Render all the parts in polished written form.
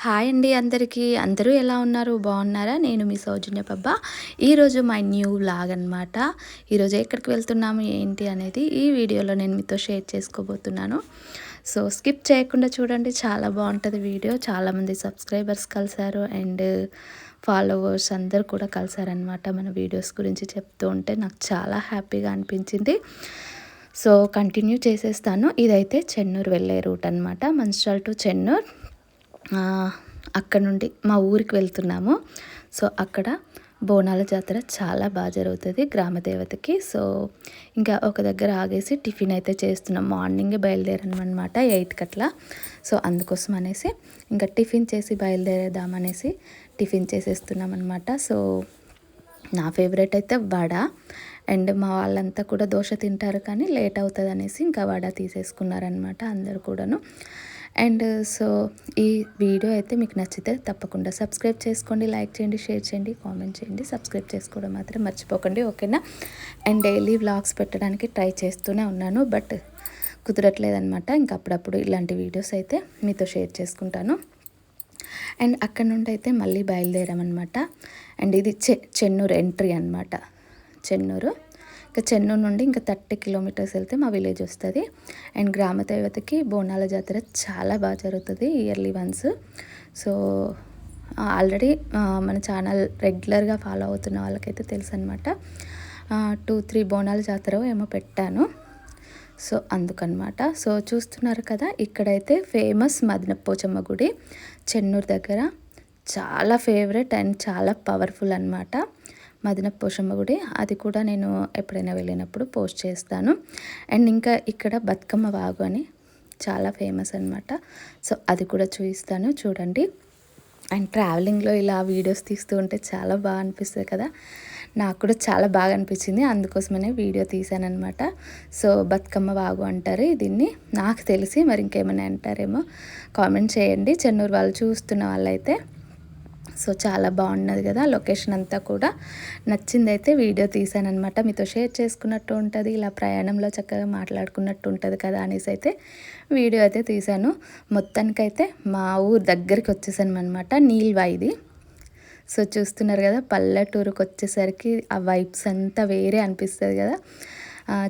Hi అండి అందరికీ. అందరూ ఎలా ఉన్నారు? బాగున్నారా? నేను మీ సౌజన్య పబ్బా. ఈరోజు మై న్యూ వ్లాగ్ అనమాట. ఈరోజు ఎక్కడికి వెళ్తున్నాము ఏంటి అనేది ఈ వీడియోలో నేను మీతో షేర్ చేసుకోబోతున్నాను. సో స్కిప్ చేయకుండా చూడండి, చాలా బాగుంటుంది వీడియో. చాలామంది సబ్స్క్రైబర్స్ కలిసారు అండ్ ఫాలోవర్స్ అందరు కూడా కలిసారనమాట. మన వీడియోస్ గురించి చెప్తూ ఉంటే నాకు చాలా హ్యాపీగా అనిపించింది. సో కంటిన్యూ చేసేస్తాను. ఇదైతే చెన్నూరు వెళ్ళే రూట్ అనమాట. మంచిర్యాల టు చెన్నూరు. అక్కడ నుండి మా ఊరికి వెళ్తున్నాము. సో అక్కడ బోనాల జాతర చాలా బాగా జరుగుతుంది గ్రామదేవతకి. సో ఇంకా ఒక దగ్గర ఆగేసి టిఫిన్ అయితే చేస్తున్నాం. మార్నింగే బయలుదేరామన్నమాట 8 అట్లా. సో అందుకోసం అనేసి ఇంకా టిఫిన్ చేసి బయలుదేరేద్దామనేసి టిఫిన్ చేసేస్తున్నాం అనమాట. సో నా ఫేవరెట్ అయితే వడ, అండ్ మా వాళ్ళంతా కూడా దోశ తింటారు కానీ లేట్ అవుతుంది అనేసి ఇంకా వడ తీసేసుకున్నారనమాట అందరు కూడాను. అండ్ సో ఈ వీడియో అయితే మీకు నచ్చితే తప్పకుండా సబ్స్క్రైబ్ చేసుకోండి, లైక్ చేయండి, షేర్ చేయండి, కామెంట్ చేయండి. సబ్స్క్రైబ్ చేసుకోవడం మాత్రం మర్చిపోకండి, ఓకేనా? అండ్ డైలీ వ్లాగ్స్ పెట్టడానికి ట్రై చేస్తూనే ఉన్నాను, బట్ కుదరట్లేదనమాట. ఇంకా అప్పుడప్పుడు ఇలాంటి వీడియోస్ అయితే మీతో షేర్ చేసుకుంటాను. అండ్ అక్కడ నుండి అయితే మళ్ళీ బయలుదేరామన్నమాట. అండ్ ఇది చెన్నూరు ఎంట్రీ అనమాట. చెన్నూరు ఇంకా చెన్నూరు నుండి ఇంకా 30 కిలోమీటర్స్ వెళ్తే మా విలేజ్ వస్తుంది. అండ్ గ్రామ దేవతకి బోనాల జాతర చాలా బాగా జరుగుతుంది ఇయర్లీ వన్స్. సో ఆల్రెడీ మన ఛానల్ రెగ్యులర్గా ఫాలో అవుతున్న వాళ్ళకైతే తెలుసు అనమాట. 2-3 బోనాల జాతర ఏమో పెట్టాను. సో అందుకనమాట. సో చూస్తున్నారు కదా, ఇక్కడైతే ఫేమస్ మదనపోచమ్మ గుడి చెన్నూరు దగ్గర. చాలా ఫేవరెట్ అండ్ చాలా పవర్ఫుల్ అనమాట మదనపోచమ్మ గుడి. అది కూడా నేను ఎప్పుడైనా వెళ్ళినప్పుడు పోస్ట్ చేస్తాను. అండ్ ఇంకా ఇక్కడ బతుకమ్మ వాగు అని చాలా ఫేమస్ అనమాట. సో అది కూడా చూపిస్తాను, చూడండి. అండ్ ట్రావెలింగ్లో ఇలా వీడియోస్ తీస్తూ ఉంటే చాలా బాగా అనిపిస్తుంది కదా. నాకు కూడా చాలా బాగా అనిపించింది, అందుకోసమనే వీడియో తీసాను అనమాట. సో బతుకమ్మ వాగు అంటారు దీన్ని, నాకు తెలిసి. మరి ఇంకేమైనా అంటారేమో కామెంట్ చేయండి, చెన్నూరు వాళ్ళు చూస్తున్న వాళ్ళైతే. సో చాలా బాగున్నది కదా లొకేషన్ అంతా కూడా. నచ్చిందైతే వీడియో తీసాను అనమాట, మీతో షేర్ చేసుకున్నట్టు ఉంటుంది, ఇలా ప్రయాణంలో చక్కగా మాట్లాడుకున్నట్టు ఉంటుంది కదా అనేసి అయితే వీడియో అయితే తీసాను. మొత్తానికైతే మా ఊరు దగ్గరికి వచ్చేసాను అనమాట. నీల్వాయిది. సో చూస్తున్నారు కదా, పల్లెటూరుకు వచ్చేసరికి ఆ వైబ్స్ అంతా వేరే అనిపిస్తుంది కదా.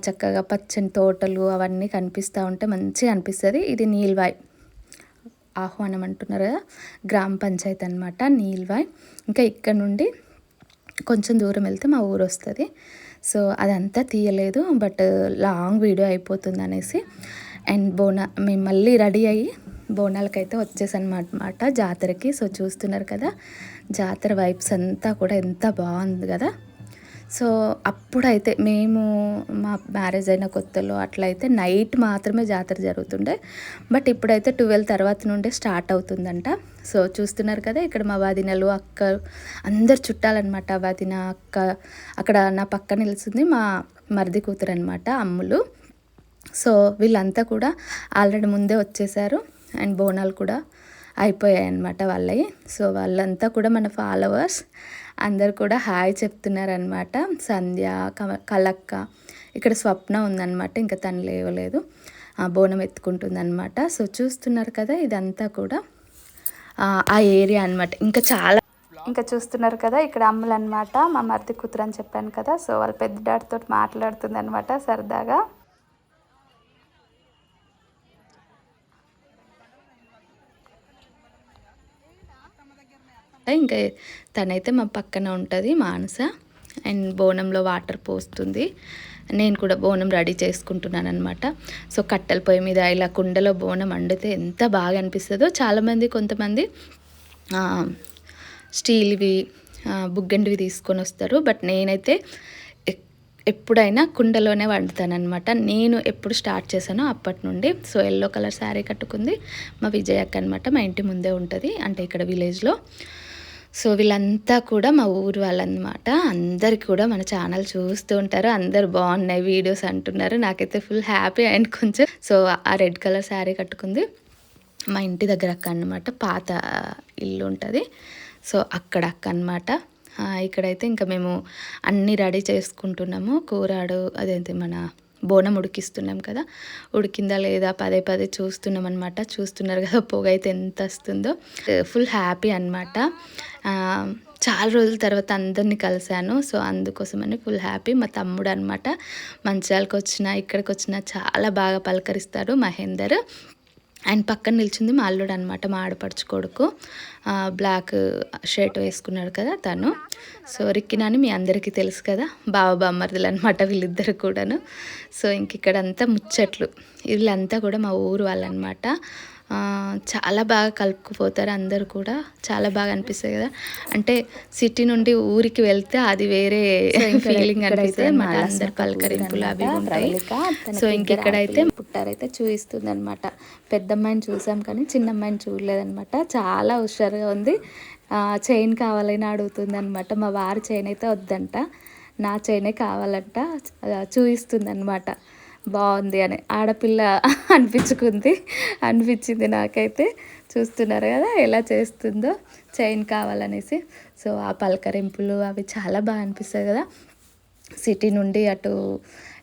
చక్కగా పచ్చని తోటలు అవన్నీ కనిపిస్తూ ఉంటే మంచిగా అనిపిస్తుంది. ఇది నీల్వాయి ఆహ్వానం అంటున్నారు కదా, గ్రామ పంచాయతీ అనమాట నీల్వాయ్. ఇంకా ఇక్కడ నుండి కొంచెం దూరం వెళ్తే మా ఊరు వస్తుంది. సో అదంతా తీయలేదు, బట్ లాంగ్ వీడియో అయిపోతుంది అనేసి. అండ్ మేము మళ్ళీ రెడీ అయ్యి బోనాలకైతే వచ్చేసానమాట జాతరకి. సో చూస్తున్నారు కదా, జాతర వైబ్స్ అంతా కూడా ఎంత బాగుంది కదా. సో అప్పుడైతే మేము మా మ్యారేజ్ అయిన కొత్తలో అట్లయితే నైట్ మాత్రమే జాతర జరుగుతుండే, బట్ ఇప్పుడైతే 12 తర్వాత నుండే స్టార్ట్ అవుతుందంట. సో చూస్తున్నారు కదా, ఇక్కడ మా వదినలు అక్క అందరు చుట్టాలన్నమాట. వదిన అక్క అక్కడ నా పక్కన నిలుస్తుంది మా మరిది కూతురు అనమాట, అమ్ములు. సో వీళ్ళంతా కూడా ఆల్రెడీ ముందే వచ్చేసారు. అండ్ బోనాలు కూడా అయిపోయాయి అన్నమాట వాళ్ళవి. సో వాళ్ళంతా కూడా మన ఫాలోవర్స్ అందరు కూడా హాయ్ చెప్తున్నారనమాట. సంధ్య, కలక్క, ఇక్కడ స్వప్న ఉందన్నమాట, ఇంకా తను లేవలేదు, బోనం ఎత్తుకుంటుంది అనమాట. సో చూస్తున్నారు కదా, ఇదంతా కూడా ఆ ఏరియా అనమాట. ఇంకా చూస్తున్నారు కదా, ఇక్కడ అమ్ములు అనమాట, మా మరిది కూతురు అని చెప్పాను కదా. సో వాళ్ళ పెద్ద డాడితో మాట్లాడుతుంది అనమాట సరదాగా. ఇంకా తనైతే మా పక్కన ఉంటుంది మానస. అండ్ బోనంలో వాటర్ పోస్తుంది, నేను కూడా బోనం రెడీ చేసుకుంటున్నాను అనమాట. సో కట్టెల పొయ్యి మీద ఇలా కుండలో బోనం వండితే ఎంత బాగా అనిపిస్తుందో. కొంతమంది స్టీల్వి బుగ్గండివి తీసుకొని వస్తారు, బట్ నేనైతే ఎప్పుడైనా కుండలోనే వండుతానమాట. నేను ఎప్పుడు స్టార్ట్ చేశానో అప్పటి నుండి. సో ఎల్లో కలర్ శారీ కట్టుకుంది మా విజయక్క అనమాట, మా ఇంటి ముందే ఉంటుంది, అంటే ఇక్కడ విలేజ్లో. సో వీళ్ళంతా కూడా మా ఊరు వాళ్ళన్నమాట. అందరికి కూడా మన ఛానల్ చూస్తూ ఉంటారు, అందరు బాగున్నాయి వీడియోస్ అంటున్నారు. నాకైతే ఫుల్ హ్యాపీ. అండ్ కొంచెం సో ఆ రెడ్ కలర్ శారీ కట్టుకుంది మా ఇంటి దగ్గర అక్క అనమాట, పాత ఇల్లు ఉంటుంది. సో అక్కడ అక్క అనమాట. ఇక్కడైతే ఇంకా మేము అన్నీ రెడీ చేసుకుంటున్నాము. కూరాడు అదేంటి మన బోనం ఉడికిస్తున్నాం కదా, ఉడికిందా లేదా పదే పదే చూస్తున్నాం అనమాట. చూస్తున్నారు కదా పొగ అయితే ఎంత వస్తుందో. ఫుల్ హ్యాపీ అనమాట. చాలా రోజుల తర్వాత అందరినీ కలిశాను. సో అందుకోసమని ఫుల్ హ్యాపీ. మా తమ్ముడు అనమాట, మంచిర్యాలకు వచ్చినా ఇక్కడికి వచ్చినా చాలా బాగా పలకరిస్తాడు మహేందర్. ఆయన పక్కన నిల్చుంది మా అల్లుడు అనమాట, మా ఆడపడుచు కొడుకు. బ్లాక్ షర్ట్ వేసుకున్నాడు కదా తను. సో రిక్కినాని మీ అందరికీ తెలుసు కదా, బావ బామ్మర్దులు అనమాట వీళ్ళిద్దరు కూడాను. సో ఇంక ఇక్కడంతా ముచ్చట్లు, వీళ్ళంతా కూడా మా ఊరు వాళ్ళనమాట. చాలా బాగా కలుపుకుపోతారు అందరు కూడా, చాలా బాగా అనిపిస్తుంది కదా. అంటే సిటీ నుండి ఊరికి వెళ్తే అది వేరే ఫీలింగ్ అనిపిస్తుంది అనమాట. అందరు పలకరింపులు అవి ఉంటాయి. సో ఇంకెక్కడైతే పుట్టారైతే చూపిస్తుంది అనమాట. పెద్దమ్మాయిని చూసాం కానీ చిన్నమ్మాయిని చూడలేదనమాట. చాలా హుషారుగా ఉంది. చైన్ కావాలని అడుగుతుంది అనమాట. మా వారి చైన్ అయితే వద్దంట, నా చైనే కావాలంట. చూపిస్తుంది అనమాట. బాగుంది అని, ఆడపిల్ల అనిపించింది నాకైతే. చూస్తున్నారు కదా ఎలా చేస్తుందో, చైన్ కావాలనేసి. సో ఆ పలకరింపులు అవి చాలా బాగా అనిపిస్తుంది కదా. సిటీ నుండి అటు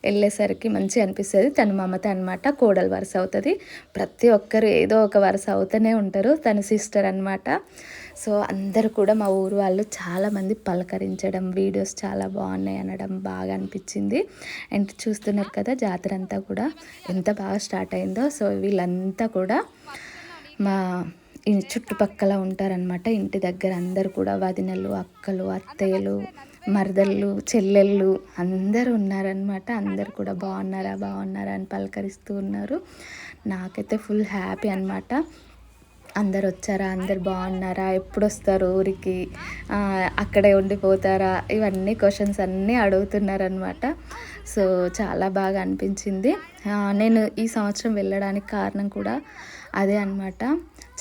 వెళ్ళేసరికి మంచిగా అనిపిస్తుంది. తను మమత అనమాట, కోడలు వరుస అవుతుంది. ప్రతి ఒక్కరు ఏదో ఒక వరుస అవుతూనే ఉంటారు. తన సిస్టర్ అనమాట. సో అందరూ కూడా మా ఊరు వాళ్ళు చాలామంది పలకరించడం, వీడియోస్ చాలా బాగున్నాయి అనడం బాగా అనిపించింది. అండ్ చూస్తున్నారు కదా జాతర అంతా కూడా ఎంత బాగా స్టార్ట్ అయిందో. సో వీళ్ళంతా కూడా మా చుట్టుపక్కల ఉంటారనమాట. ఇంటి దగ్గర అందరు కూడా వదినలు, అక్కలు, అత్తయ్యలు, మరదళ్ళు, చెల్లెళ్ళు అందరూ ఉన్నారనమాట. అందరు కూడా బాగున్నారా అని పలకరిస్తూ ఉన్నారు. నాకైతే ఫుల్ హ్యాపీ అనమాట. అందరు వచ్చారా, అందరు బాగున్నారా, ఎప్పుడు వస్తారు ఊరికి, అక్కడే ఉండిపోతారా, ఇవన్నీ క్వశ్చన్స్ అన్నీ అడుగుతున్నారనమాట. సో చాలా బాగా అనిపించింది. నేను ఈ సంవత్సరం వెళ్ళడానికి కారణం కూడా అదే అనమాట.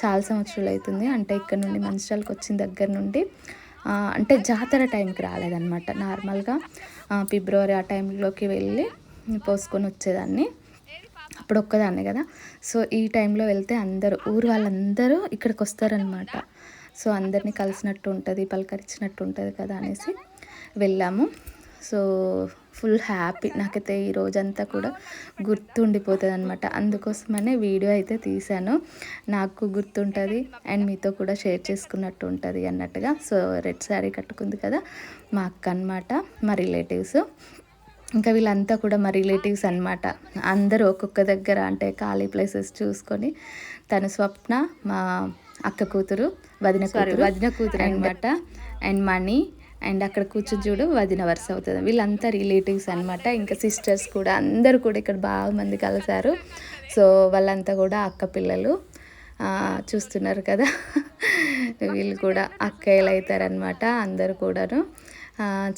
చాలా సంవత్సరాలు అవుతుంది, అంటే ఇక్కడ నుండి మంచిర్యాలకు వచ్చిన దగ్గర నుండి. అంటే జాతర టైంకి రాలేదన్నమాట. నార్మల్గా ఫిబ్రవరి ఆ టైంలోకి వెళ్ళి పోసుకొని వచ్చేదాన్ని. అప్పుడు ఒక్కదాన్నే కదా. సో ఈ టైంలో వెళ్తే అందరూ ఊరు వాళ్ళందరూ ఇక్కడికి వస్తారనమాట. సో అందరినీ కలిసినట్టు ఉంటుంది, పలకరించినట్టు ఉంటుంది కదా అనేసి వెళ్ళాము. So full happy. నాకైతే ఈ రోజంతా కూడా గుర్తుండిపోతుంది అనమాట. అందుకోసమనే వీడియో అయితే తీశాను, నాకు గుర్తుంటుంది అండ్ మీతో కూడా షేర్ చేసుకున్నట్టు ఉంటుంది అన్నట్టుగా. సో రెడ్ శారీ కట్టుకుంది కదా మా అక్క అనమాట, మా రిలేటివ్స్. ఇంకా వీళ్ళంతా కూడా మా రిలేటివ్స్ అనమాట. అందరూ ఒక్కొక్క దగ్గర అంటే ఖాళీ ప్లేసెస్ చూసుకొని, తను స్వప్న మా అక్క కూతురు, వదిన కూతురు అనమాట. అండ్ మణి, అండ్ అక్కడ కూర్చొని చూడు వదిన వరుస అవుతుంది. వీళ్ళంతా రిలేటివ్స్ అనమాట. ఇంకా సిస్టర్స్ కూడా అందరూ కూడా ఇక్కడ బాగా మంది కలిసారు. సో వాళ్ళంతా కూడా అక్క పిల్లలు. చూస్తున్నారు కదా, వీళ్ళు కూడా అక్కయ్యలు అవుతారనమాట అందరూ కూడాను.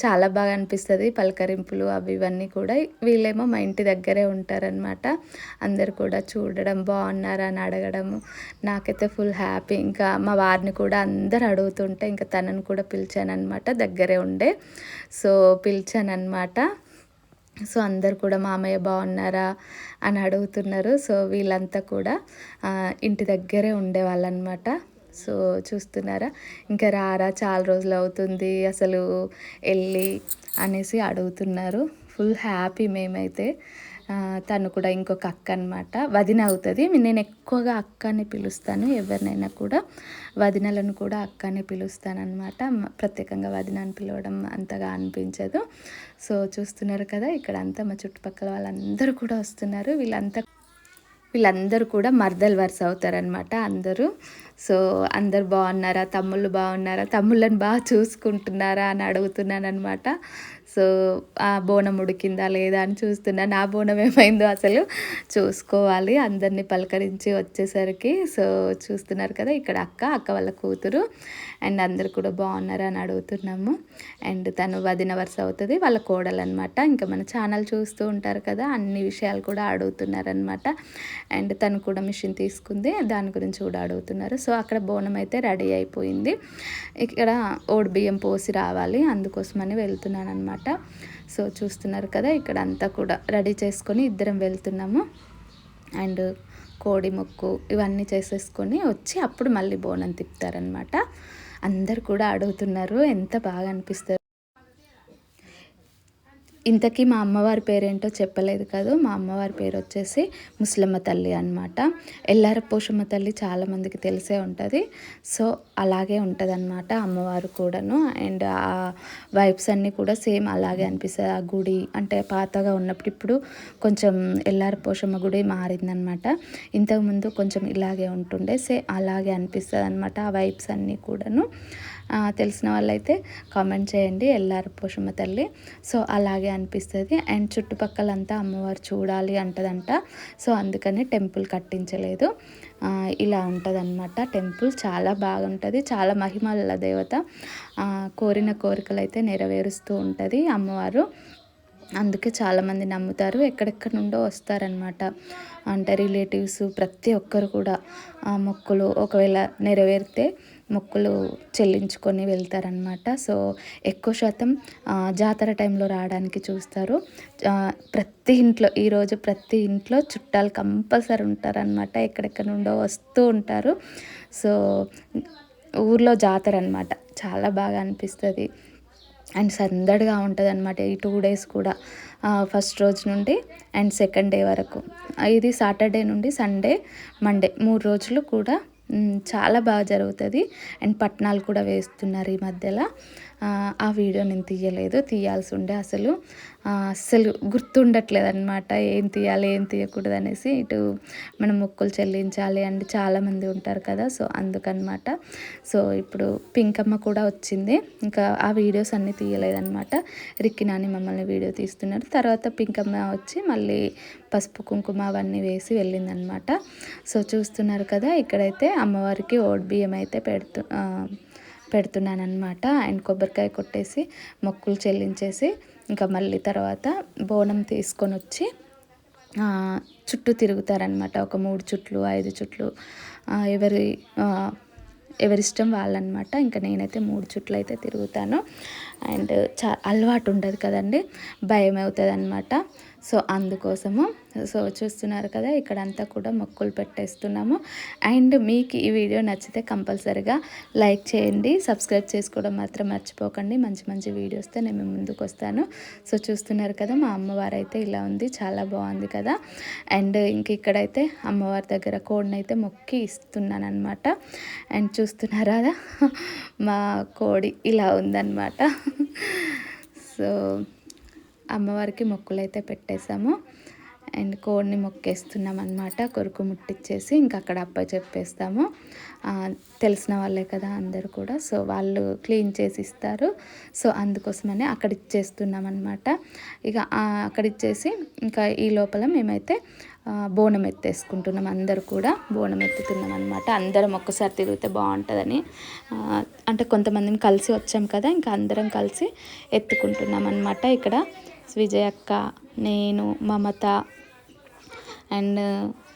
చాలా బాగా అనిపిస్తుంది పలకరింపులు అవి ఇవన్నీ కూడా. వీళ్ళేమో మా ఇంటి దగ్గరే ఉంటారనమాట. అందరు కూడా చూడడం, బాగున్నారా అని అడగడము నాకైతే ఫుల్ హ్యాపీ. ఇంకా మా వారిని కూడా అందరు అడుగుతుంటే ఇంకా తనను కూడా పిలిచానమాట, దగ్గరే ఉండే. సో పిలిచానమాట. సో అందరు కూడా మామయ్య బాగున్నారా అని అడుగుతున్నారు. సో వీళ్ళంతా కూడా ఇంటి దగ్గరే ఉండేవాళ్ళు అనమాట. సో చూస్తున్నారా, ఇంకా రారా చాలా రోజులు అవుతుంది అసలు వెళ్ళి అనేసి అడుగుతున్నారు. ఫుల్ హ్యాపీ మేమైతే. తను కూడా ఇంకొక అక్క అనమాట, వదిన అవుతుంది. నేను ఎక్కువగా అక్క అని పిలుస్తాను, ఎవరినైనా కూడా వదినలను కూడా అక్క అని పిలుస్తానమాట. ప్రత్యేకంగా వదిన అని పిలవడం అంతగా అనిపించదు. సో చూస్తున్నారు కదా, ఇక్కడ అంతా మా చుట్టుపక్కల వాళ్ళందరూ కూడా వస్తున్నారు. వీళ్ళందరూ కూడా మర్దలు వరుస అవుతారనమాట అందరూ. సో అందరు బాగున్నారా, తమ్ముళ్ళు బాగున్నారా, తమ్ముళ్ళని బాగా చూసుకుంటున్నారా అని అడుగుతున్నాను అనమాట. సో ఆ బోనం ఉడికిందా లేదా అని చూస్తున్నా. నా బోనం ఏమైందో అసలు చూసుకోవాలి అందరినీ పలకరించి వచ్చేసరికి. సో చూస్తున్నారు కదా, ఇక్కడ అక్క వాళ్ళ కూతురు అండ్ అందరు కూడా బాగున్నారా అని అడుగుతున్నాము. అండ్ తను వదిన వరుస అవుతుంది, వాళ్ళ కోడలు అనమాట. ఇంకా మన ఛానల్ చూస్తూ ఉంటారు కదా, అన్ని విషయాలు కూడా అడుగుతున్నారనమాట. అండ్ తను కూడా మిషన్ తీసుకుంది, దాని గురించి కూడా అడుగుతున్నారు. సో అక్కడ బోనం అయితే రెడీ అయిపోయింది. ఇక్కడ ఓడి బియ్యం పోసి రావాలి, అందుకోసమని వెళ్తున్నాను అనమాట. సో చూస్తున్నారు కదా, ఇక్కడ అంతా కూడా రెడీ చేసుకొని ఇద్దరం వెళ్తున్నాము. అండ్ కోడి మొక్కు ఇవన్నీ చేసేసుకొని వచ్చి అప్పుడు మళ్ళీ బోనం తిప్పుతారనమాట. అందరు కూడా అడుగుతున్నారు, ఎంత బాగా అనిపిస్తుంది. ఇంతకీ మా అమ్మవారి పేరేంటో చెప్పలేదు కదా. మా అమ్మవారి పేరు వచ్చేసి ముసలమ్మ తల్లి అనమాట. ఎల్లార పోషమ్మ తల్లి చాలామందికి తెలిసే ఉంటుంది. సో అలాగే ఉంటుంది అనమాట అమ్మవారు కూడాను. అండ్ ఆ వైబ్స్ అన్నీ కూడా సేమ్ అలాగే అనిపిస్తుంది. ఆ గుడి అంటే పాతగా ఉన్నప్పుడు ఇప్పుడు కొంచెం ఎల్లార పోషమ్మ గుడి మారిందనమాట. ఇంతకుముందు కొంచెం ఇలాగే ఉంటుండే, అలాగే అనిపిస్తుంది అనమాట ఆ వైబ్స్ అన్నీ కూడాను. తెలిసిన వాళ్ళైతే కామెంట్ చేయండి. ఎల్లార పోషమ్మ తల్లి సో అలాగే అనిపిస్తుంది. అండ్ చుట్టుపక్కలంతా అమ్మవారు చూడాలి అంటదంట. సో అందుకని టెంపుల్ కట్టించలేదు. ఇలా ఉంటుందన్నమాట టెంపుల్. చాలా బాగుంటుంది, చాలా మహిమల దేవత. కోరిన కోరికలు అయితే నెరవేరుస్తూ ఉంటుంది అమ్మవారు. అందుకే చాలామంది నమ్ముతారు. ఎక్కడెక్కడ నుండో వస్తారనమాట. అంటే రిలేటివ్స్ ప్రతి ఒక్కరు కూడా మొక్కులు ఒకవేళ నెరవేరితే మొక్కులు చెల్లించుకొని వెళ్తారనమాట. సో ఎక్కువ శాతం జాతర టైంలో రావడానికి చూస్తారు. ప్రతి ఇంట్లో ఈరోజు ప్రతి ఇంట్లో చుట్టాలు కంపల్సరీ ఉంటారనమాట. ఎక్కడెక్కడ నుండో వస్తూ ఉంటారు. సో ఊర్లో జాతర అనమాట. చాలా బాగా అనిపిస్తుంది అండ్ సందడిగా ఉంటుంది అనమాట. ఈ 2 days కూడా ఫస్ట్ రోజు నుండి అండ్ సెకండ్ డే వరకు. ఇది సాటర్డే నుండి సండే మండే 3 రోజులు కూడా చాలా బాగా జరుగుతుంది. అండ్ పట్నాలు కూడా వేస్తున్నారు ఈ మధ్యలో. ఆ వీడియో నేను తీయలేదు, తీయాల్సి ఉండే. అస్సలు గుర్తుండట్లేదు అనమాట ఏం తీయాలి ఏం తీయకూడదు అనేసి. ఇటు మనం మొక్కులు చెల్లించాలి అండ్ చాలామంది ఉంటారు కదా. సో అందుకనమాట. సో ఇప్పుడు పింకమ్మ కూడా వచ్చింది. ఇంకా ఆ వీడియోస్ అన్నీ తీయలేదన్నమాట. రిక్కి నాని మమ్మల్ని వీడియో తీస్తున్నారు. తర్వాత పింకమ్మ వచ్చి మళ్ళీ పసుపు కుంకుమ అవన్నీ వేసి వెళ్ళిందనమాట. సో చూస్తున్నారు కదా, ఇక్కడైతే అమ్మవారికి ఓడి బియ్యం అయితే పెడుతున్నానమాట. అండ్ కొబ్బరికాయ కొట్టేసి మొక్కులు చెల్లించేసి ఇంకా మళ్ళీ తర్వాత బోనం తీసుకొని వచ్చి చుట్టూ తిరుగుతారనమాట. ఒక 3 చుట్లు 5 చుట్లు ఎవరిష్టం వాళ్ళనమాట. ఇంకా నేనైతే 3 చుట్లు అయితే తిరుగుతాను. అండ్ అలవాటు ఉండదు కదండి, భయం అవుతుంది అనమాట. సో అందుకోసము. సో చూస్తున్నారు కదా, ఇక్కడంతా కూడా మొక్కులు పెట్టేస్తున్నాము. అండ్ మీకు ఈ వీడియో నచ్చితే కంపల్సరీగా లైక్ చేయండి, సబ్స్క్రైబ్ చేసుకోవడం మాత్రం మర్చిపోకండి. మంచి మంచి వీడియోస్తో నేను ముందుకు వస్తాను. సో చూస్తున్నారు కదా, మా అమ్మవారు అయితే ఇలా ఉంది, చాలా బాగుంది కదా. అండ్ ఇంక ఇక్కడైతే అమ్మవారి దగ్గర కోడిని అయితే మొక్కి ఇస్తున్నాను అనమాట. అండ్ చూస్తున్నారా మా కోడి ఇలా ఉందన్నమాట. సో అమ్మవారికి మొక్కులు అయితే పెట్టేశాము. అండ్ కోడిని మొక్కేస్తున్నాం అనమాట. కొరుకు ముట్టించేసి ఇంకా అక్కడ అబ్బాయి చెప్పేస్తాము. తెలిసిన వాళ్ళే కదా అందరూ కూడా. సో వాళ్ళు క్లీన్ చేసి ఇస్తారు. సో అందుకోసమని అక్కడ ఇచ్చేస్తున్నాం అనమాట. ఇక అక్కడ ఇచ్చేసి ఇంకా ఈ లోపల మేమైతే బోనం ఎత్తేసుకుంటున్నాం. అందరూ కూడా బోనం ఎత్తుతున్నాం అనమాట. అందరం ఒక్కసారి తిరిగితే బాగుంటుందని. అంటే కొంతమందిని కలిసి వచ్చాం కదా, ఇంకా అందరం కలిసి ఎత్తుకుంటున్నాం అనమాట. ఇక్కడ విజయక్క, నేను, మమత అండ్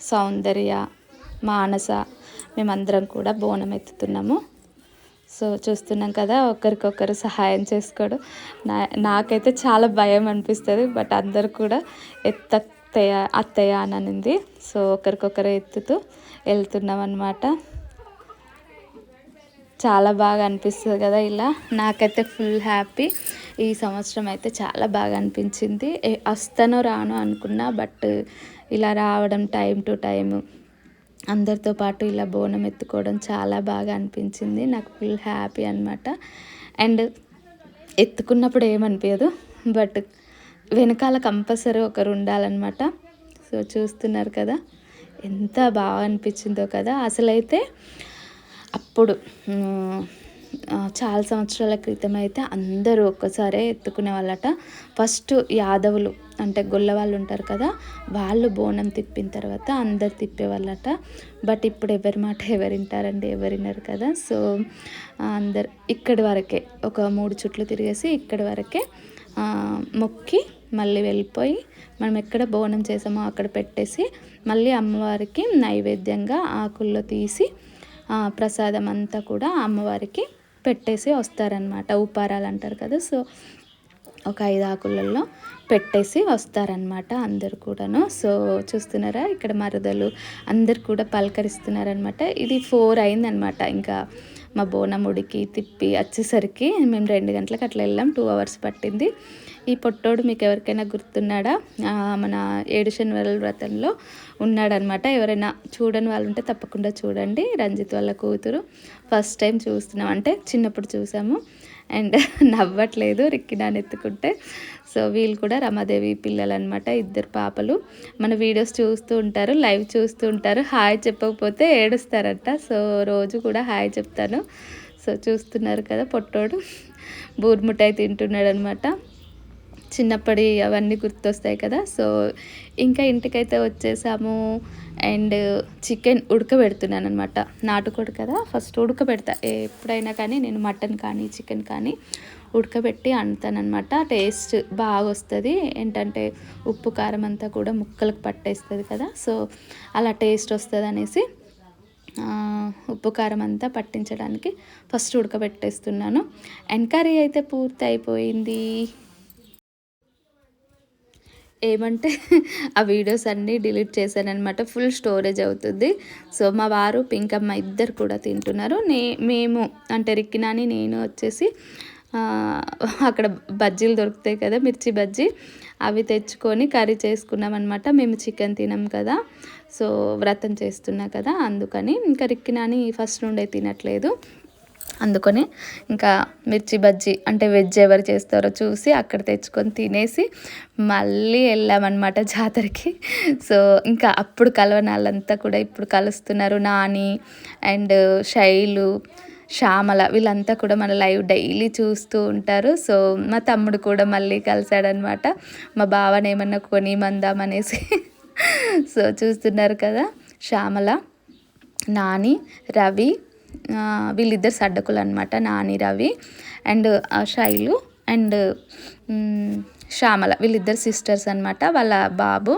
సౌందర్య, మానస మేమందరం కూడా బోనం ఎత్తుతున్నాము. సో చూస్తున్నాం కదా, ఒకరికొకరు సహాయం చేసుకోవడం. నాకైతే చాలా భయం అనిపిస్తుంది. బట్ అందరు కూడా అత్తయ్య అని అనింది. సో ఒకరికొకరు ఎత్తుతూ వెళ్తున్నాం అనమాట. చాలా బాగా అనిపిస్తుంది కదా ఇలా. నాకైతే ఫుల్ హ్యాపీ. ఈ సంవత్సరం అయితే చాలా బాగా అనిపించింది. వస్తానో రాను అనుకున్నా, బట్ ఇలా రావడం టైం టు టైం అందరితో పాటు ఇలా బోనం ఎత్తుకోవడం చాలా బాగా అనిపించింది. నాకు ఫుల్ హ్యాపీ అనమాట. అండ్ ఎత్తుకున్నప్పుడు ఏమనిపించదు, బట్ వెనకాల కంపల్సరీ ఒకరు ఉండాలన్నమాట. సో చూస్తున్నారు కదా, ఎంత బాగా అనిపించిందో కదా. అసలైతే అప్పుడు చాలా సంవత్సరాల క్రితం అయితే అందరూ ఒక్కసారే ఎత్తుకునే వాళ్ళట. ఫస్ట్ యాదవులు అంటే గొల్ల వాళ్ళు ఉంటారు కదా, వాళ్ళు బోనం తిప్పిన తర్వాత అందరు తిప్పేవాళ్ళట. బట్ ఇప్పుడు ఎవరి మాట ఎవరు వింటారండి, ఎవరు వినరు కదా. సో అందరు ఇక్కడి వరకే ఒక 3 చుట్లు తిరిగేసి ఇక్కడి వరకే మొక్కి మళ్ళీ వెళ్ళిపోయి మనం ఎక్కడ బోనం చేసామో అక్కడ పెట్టేసి మళ్ళీ అమ్మవారికి నైవేద్యంగా ఆకుల్లో తీసి ప్రసాదం అంతా కూడా అమ్మవారికి పెట్టేసి వస్తారనమాట. ఉపారాలు అంటారు కదా. సో ఒక 5 ఆకులలో పెట్టేసి వస్తారనమాట అందరు కూడాను. సో చూస్తున్నారా, ఇక్కడ మరదలు అందరు కూడా పలకరిస్తున్నారనమాట. ఇది 4 అయిందనమాట. ఇంకా మా బోనం ఉడికి తిప్పి వచ్చేసరికి మేము 2 గంటలకు అట్లా వెళ్ళాం. 2 అవర్స్ పట్టింది. ఈ పొట్టోడు మీకు ఎవరికైనా గుర్తున్నాడా? మన 7 శనివారాల వ్రతంలో ఉన్నాడనమాట. ఎవరైనా చూడని వాళ్ళు ఉంటే తప్పకుండా చూడండి. రంజిత్ వాళ్ళ కూతురు. ఫస్ట్ టైం చూస్తున్నాం, అంటే చిన్నప్పుడు చూసాము. అండ్ నవ్వట్లేదు రిక్కినాన్ని ఎత్తుకుంటే. సో వీళ్ళు కూడా రమాదేవి పిల్లలు అనమాట, 2 పాపలు. మన వీడియోస్ చూస్తూ ఉంటారు, లైవ్ చూస్తూ ఉంటారు. హాయ్ చెప్పకపోతే ఏడుస్తారంట. సో రోజు కూడా హాయ్ చెప్తాను. సో చూస్తున్నారు కదా, పొట్టోడు బూర్ముటాయి తింటున్నాడు అనమాట. చిన్నప్పటి అవన్నీ గుర్తొస్తాయి కదా. సో ఇంకా ఇంటికైతే వచ్చేసాము. అండ్ చికెన్ ఉడకబెడుతున్నాను అనమాట. నాటుకోడి కదా, ఫస్ట్ ఉడకబెడతా ఎప్పుడైనా కానీ. నేను మటన్ కానీ చికెన్ కానీ ఉడకబెట్టి వండుతానమాట. టేస్ట్ బాగా వస్తుంది. ఏంటంటే ఉప్పు కారం అంతా కూడా ముక్కలకు పట్టేస్తుంది కదా. సో అలా టేస్ట్ వస్తుంది అనేసి ఉప్పు కారం అంతా పట్టించడానికి ఫస్ట్ ఉడకబెట్టేస్తున్నాను. అండ్ కర్రీ అయితే పూర్తి అయిపోయింది. ఏమంటే ఆ వీడియోస్ అన్నీ డిలీట్ చేశానమాట. ఫుల్ స్టోరేజ్ అవుతుంది. సో మా వారు పింకమ్మ ఇద్దరు కూడా తింటున్నారు. మేము అంటే రిక్కినాని నేను వచ్చేసి అక్కడ బజ్జీలు దొరుకుతాయి కదా, మిర్చి బజ్జీ, అవి తెచ్చుకొని కర్రీ చేసుకున్నాం అనమాట. మేము చికెన్ తినం కదా, సో వ్రతం చేస్తున్నా కదా, అందుకని. ఇంకా రిక్కినాని ఫస్ట్ నుండే తినట్లేదు, అందుకని ఇంకా మిర్చి బజ్జీ అంటే వెజ్ ఎవరు చేస్తారో చూసి అక్కడ తెచ్చుకొని తినేసి మళ్ళీ వెళ్ళామన్నమాట జాతరకి. సో ఇంకా అప్పుడు కలవని వాళ్ళంతా కూడా ఇప్పుడు కలుస్తున్నారు. నాని అండ్ శైలు, శ్యామల, వీళ్ళంతా కూడా మన లైవ్ డైలీ చూస్తూ ఉంటారు. సో మా తమ్ముడు కూడా మళ్ళీ కలిశాడనమాట. మా బావని ఏమన్నా కొనిమందామనేసి. సో చూస్తున్నారు కదా, శ్యామల, నాని, రవి, వీళ్ళిద్దరు సడ్డకులు అనమాట. నాని, రవి అండ్ శైలు అండ్ శ్యామల, వీళ్ళిద్దరు సిస్టర్స్ అనమాట, వాళ్ళ బాబు.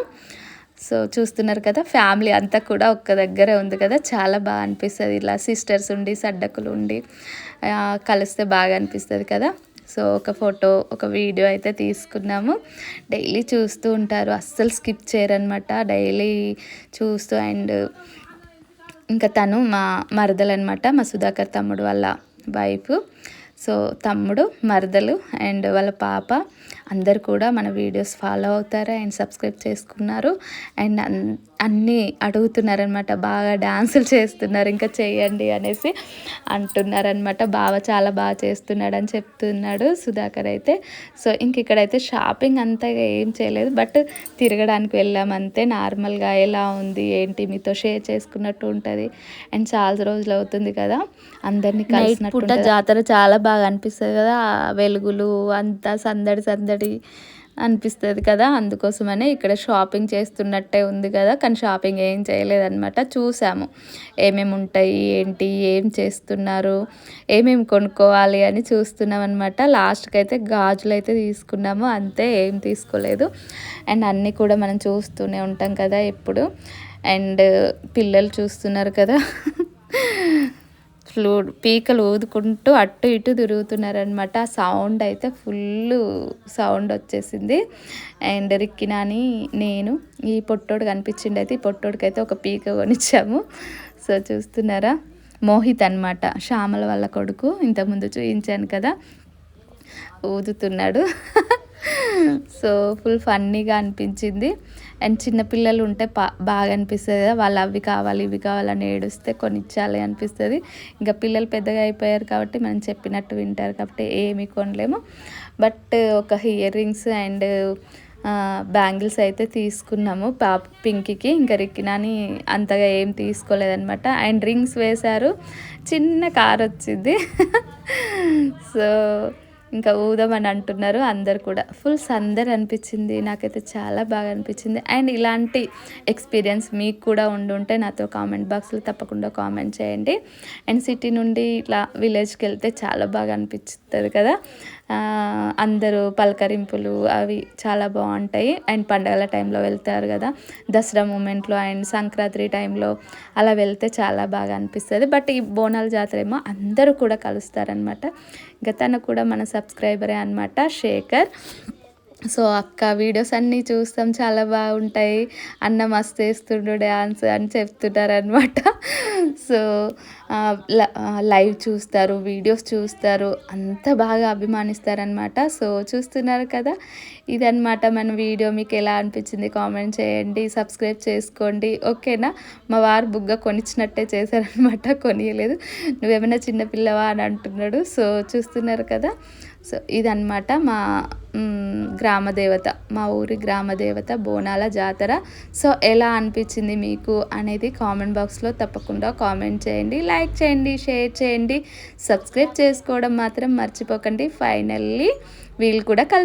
సో చూస్తున్నారు కదా, ఫ్యామిలీ అంతా కూడా ఒక్క దగ్గరే ఉంది కదా, చాలా బాగా అనిపిస్తుంది. ఇలా సిస్టర్స్ ఉండి సడ్డకులు ఉండి కలిస్తే బాగా అనిపిస్తుంది కదా. సో ఒక ఫోటో ఒక వీడియో అయితే తీసుకున్నాము. డైలీ చూస్తూ ఉంటారు, అస్సలు స్కిప్ చేయరనమాట, డైలీ చూస్తూ. అండ్ ఇంకా తను మా మరదలు అనమాట, మా సుధాకర్ తమ్ముడు వాళ్ళ వైఫ్. సో తమ్ముడు, మరదలు అండ్ వాళ్ళ పాప అందరు కూడా మన వీడియోస్ ఫాలో అవుతారు అండ్ సబ్స్క్రైబ్ చేసుకున్నారు. అండ్ అన్నీ అడుగుతున్నారనమాట, బాగా డాన్సులు చేస్తున్నారు, ఇంకా చేయండి అనేసి అంటున్నారనమాట. బావ చాలా బాగా చేస్తున్నాడని చెప్తున్నాడు సుధాకర్ అయితే. సో ఇంక ఇక్కడైతే షాపింగ్ అంతగా ఏం చేయలేదు, బట్ తిరగడానికి వెళ్ళాం అంతే. నార్మల్గా ఎలా ఉంది ఏంటి మీతో షేర్ చేసుకున్నట్టు ఉంటుంది. అండ్ చాలా రోజులు అవుతుంది కదా అందరినీ కలిసినట్టు. జాతర చాలా బాగా అనిపిస్తుంది కదా, వెలుగులు అంతా సందడి సందడి అనిపిస్తుంది కదా, అందుకోసమనే ఇక్కడ షాపింగ్ చేస్తున్నట్టే ఉంది కదా, కానీ షాపింగ్ ఏం చేయలేదన్నమాట. చూసాము ఏమేమి ఉంటాయి ఏంటి, ఏం చేస్తున్నారు, ఏమేమి కొనుక్కోవాలి అని చూస్తున్నాం అనమాట. లాస్ట్కి అయితే గాజులు అయితే తీసుకున్నాము అంతే, ఏం తీసుకోలేదు. అండ్ అన్నీ కూడా మనం చూస్తూనే ఉంటాం కదా ఎప్పుడు. అండ్ పిల్లలు చూస్తున్నారు కదా, పీకలు ఊదుకుంటూ అటు ఇటు తిరుగుతున్నారనమాట. ఆ సౌండ్ అయితే ఫుల్ సౌండ్ వచ్చేసింది. అండ్ రిక్కినాని నేను ఈ పొట్టోడు కనిపించిండి అయితే ఈ పొట్టోడికి అయితే ఒక పీక కొనిచ్చాము. సో చూస్తున్నారా, మోహిత్ అనమాట, శ్యామల వాళ్ళ కొడుకు, ఇంతకుముందు చూపించాను కదా, ఊదుతున్నాడు. సో ఫుల్ ఫన్నీగా అనిపించింది. అండ్ చిన్నపిల్లలు ఉంటే బాగా అనిపిస్తుంది కదా, వాళ్ళు అవి కావాలి ఇవి కావాలని ఏడుస్తే కొనిచ్చాలి అనిపిస్తుంది. ఇంకా పిల్లలు పెద్దగా అయిపోయారు కాబట్టి మనం చెప్పినట్టు వింటారు కాబట్టి ఏమీ కొనలేము. బట్ ఒక ఇయర్ రింగ్స్ అండ్ బ్యాంగిల్స్ అయితే తీసుకున్నాము పింకీకి. ఇంకా రిక్కినాని అంతగా ఏం తీసుకోలేదనమాట. అండ్ రింగ్స్ వేశారు, చిన్న కార్ వచ్చింది. సో ఇంకా ఊదామని అంటున్నారు అందరు కూడా. ఫుల్ సందడి అనిపించింది, నాకైతే చాలా బాగా అనిపించింది. అండ్ ఇలాంటి ఎక్స్పీరియన్స్ మీకు కూడా ఉండుంటే నాతో కామెంట్ బాక్స్లో తప్పకుండా కామెంట్ చేయండి. అండ్ సిటీ నుండి ఇట్లా విలేజ్కి వెళ్తే చాలా బాగా అనిపిస్తుంది కదా, అందరూ పలకరింపులు అవి చాలా బాగుంటాయి. అండ్ పండగల టైంలో వెళ్తారు కదా, దసరా మూమెంట్లో అండ్ సంక్రాంతి టైంలో అలా వెళ్తే చాలా బాగా అనిపిస్తుంది. బట్ ఈ బోనాల జాతర ఏమో అందరూ కూడా కలుస్తారనమాట. ఇంకా తను కూడా మన సబ్స్క్రైబరే అనమాట, శేఖర్. సో అక్క వీడియోస్ అన్నీ చూస్తాం, చాలా బాగుంటాయి, అన్న మస్తు వేస్తుండు డ్యాన్స్ అని చెప్తున్నారనమాట. సో లైవ్ చూస్తారు, వీడియోస్ చూస్తారు, అంత బాగా అభిమానిస్తారనమాట. సో చూస్తున్నారు కదా, ఇదనమాట మన వీడియో. మీకు ఎలా అనిపించింది కామెంట్ చేయండి, సబ్స్క్రైబ్ చేసుకోండి, ఓకేనా. మా వారు బుగ్గ కొనిచ్చినట్టే చేశారనమాట, కొనియలేదు. నువ్వేమైనా చిన్నపిల్లవా అని అంటున్నాడు. సో చూస్తున్నారు కదా. సో ఇదన్నమాట మా గ్రామదేవత, మా ఊరి గ్రామదేవత బోనాల జాతర. సో ఎలా అనిపించింది మీకు అనేది కామెంట్ బాక్స్లో తప్పకుండా కామెంట్ చేయండి, లైక్ చేయండి, షేర్ చేయండి, సబ్స్క్రైబ్ చేసుకోవడం మాత్రం మర్చిపోకండి. ఫైనల్లీ వీళ్ళు కూడా కలిసి